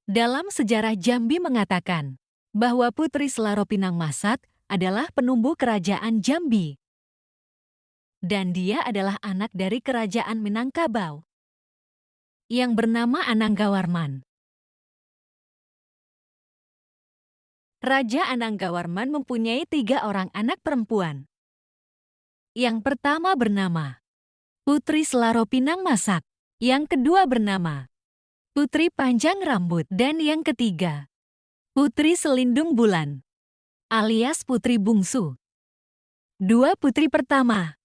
Dalam sejarah Jambi mengatakan bahwa Putri Selaro Pinang Masat adalah penumbuh kerajaan Jambi. Dan dia adalah anak dari kerajaan Minangkabau yang bernama Ananggawarman. Raja Ananggawarman mempunyai 3 orang anak perempuan. Yang pertama bernama Putri Selaro Pinang Masak, yang kedua bernama Putri Panjang Rambut, dan yang ketiga Putri Selindung Bulan, alias Putri Bungsu. 2 putri pertama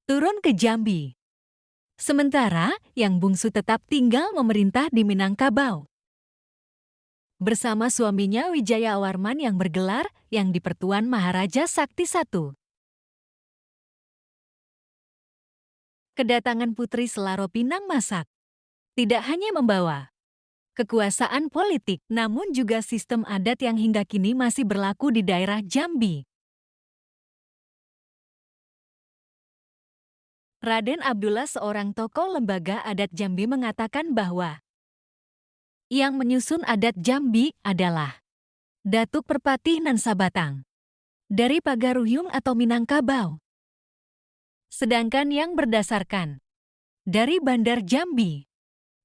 turun ke Jambi, sementara yang bungsu tetap tinggal memerintah di Minangkabau bersama suaminya Wijaya Awarman yang bergelar yang Dipertuan Maharaja Sakti I. Kedatangan Putri Selaro Pinang Masak tidak hanya membawa kekuasaan politik, namun juga sistem adat yang hingga kini masih berlaku di daerah Jambi. Raden Abdullah, seorang tokoh lembaga adat Jambi, mengatakan bahwa yang menyusun adat Jambi adalah Datuk Perpatih Nan Sabatang dari Pagaruhyung atau Minangkabau. Sedangkan yang berdasarkan dari Bandar Jambi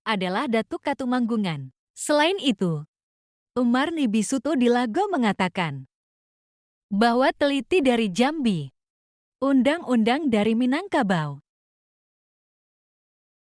adalah Datuk Katumanggungan. Selain itu, Umar Nibisuto di Lago mengatakan bahwa teliti dari Jambi, undang-undang dari Minangkabau.